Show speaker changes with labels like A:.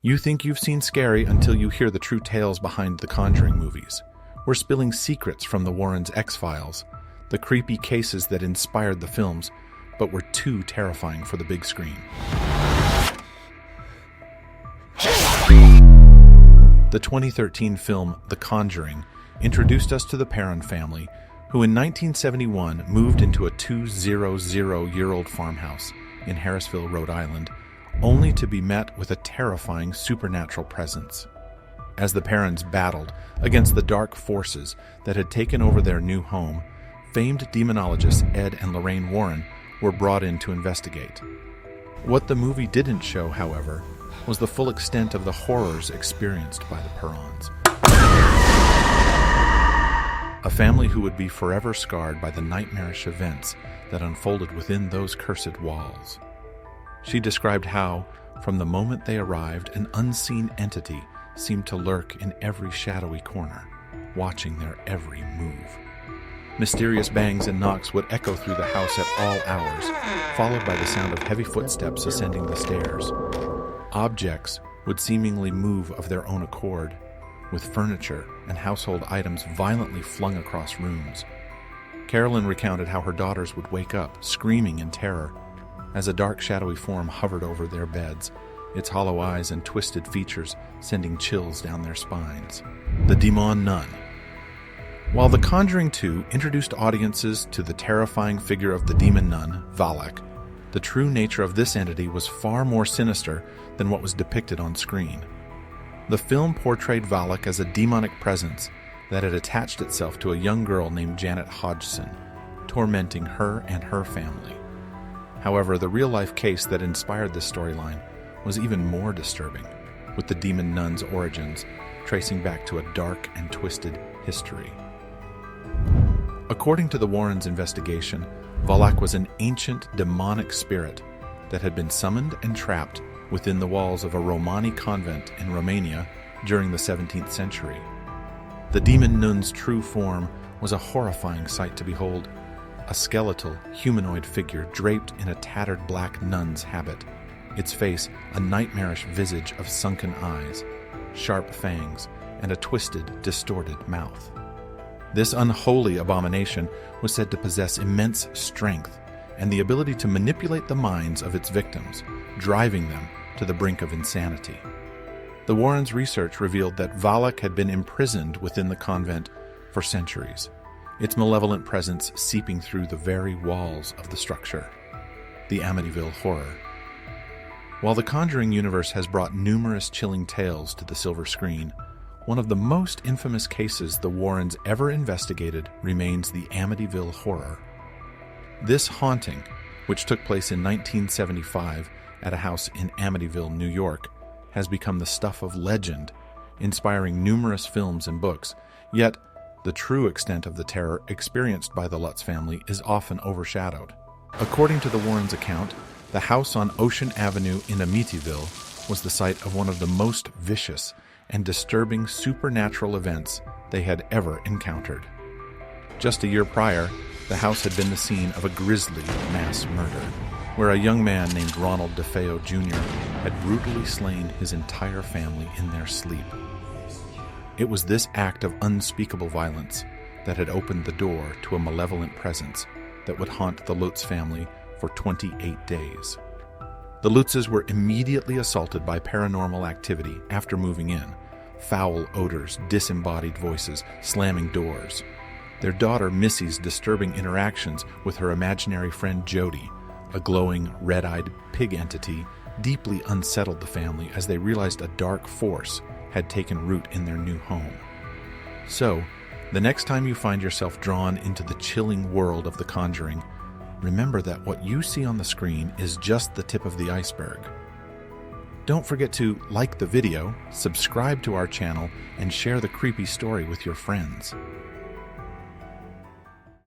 A: You think you've seen scary until you hear the true tales behind the Conjuring movies. We're spilling secrets from the Warrens' X-Files, the creepy cases that inspired the films, but were too terrifying for the big screen. The 2013 film The Conjuring introduced us to the Perron family, who in 1971 moved into a 200-year-old farmhouse in Harrisville, Rhode Island, only to be met with a terrifying supernatural presence. As the Perrons battled against the dark forces that had taken over their new home, famed demonologists Ed and Lorraine Warren were brought in to investigate. What the movie didn't show, however, was the full extent of the horrors experienced by the Perrons. A family who would be forever scarred by the nightmarish events that unfolded within those cursed walls. She described how, from the moment they arrived, an unseen entity seemed to lurk in every shadowy corner, watching their every move. Mysterious bangs and knocks would echo through the house at all hours, followed by the sound of heavy footsteps ascending the stairs. Objects would seemingly move of their own accord, with furniture and household items violently flung across rooms. Carolyn recounted how her daughters would wake up, screaming in terror, as a dark shadowy form hovered over their beds, its hollow eyes and twisted features sending chills down their spines. The Demon Nun. While The Conjuring 2 introduced audiences to the terrifying figure of the demon nun, Valak, the true nature of this entity was far more sinister than what was depicted on screen. The film portrayed Valak as a demonic presence that had attached itself to a young girl named Janet Hodgson, tormenting her and her family. However, the real-life case that inspired this storyline was even more disturbing, with the demon nun's origins tracing back to a dark and twisted history. According to the Warrens' investigation, Valak was an ancient demonic spirit that had been summoned and trapped within the walls of a Romani convent in Romania during the 17th century. The demon nun's true form was a horrifying sight to behold, a skeletal, humanoid figure draped in a tattered black nun's habit, its face a nightmarish visage of sunken eyes, sharp fangs, and a twisted, distorted mouth. This unholy abomination was said to possess immense strength and the ability to manipulate the minds of its victims, driving them to the brink of insanity. The Warrens' research revealed that Valak had been imprisoned within the convent for centuries, its malevolent presence seeping through the very walls of the structure. The Amityville Horror. While the Conjuring universe has brought numerous chilling tales to the silver screen, one of the most infamous cases the Warrens ever investigated remains the Amityville Horror. This haunting, which took place in 1975 at a house in Amityville, New York, has become the stuff of legend, inspiring numerous films and books, yet the true extent of the terror experienced by the Lutz family is often overshadowed. According to the Warrens' account, the house on Ocean Avenue in Amityville was the site of one of the most vicious and disturbing supernatural events they had ever encountered. Just a year prior, the house had been the scene of a grisly mass murder, where a young man named Ronald DeFeo Jr. had brutally slain his entire family in their sleep. It was this act of unspeakable violence that had opened the door to a malevolent presence that would haunt the Lutz family for 28 days. The Lutzes were immediately assaulted by paranormal activity after moving in, foul odors, disembodied voices, slamming doors. Their daughter Missy's disturbing interactions with her imaginary friend Jodie, a glowing, red-eyed pig entity, deeply unsettled the family as they realized a dark force had taken root in their new home. So, the next time you find yourself drawn into the chilling world of The Conjuring, remember that what you see on the screen is just the tip of the iceberg. Don't forget to like the video, subscribe to our channel, and share the creepy story with your friends.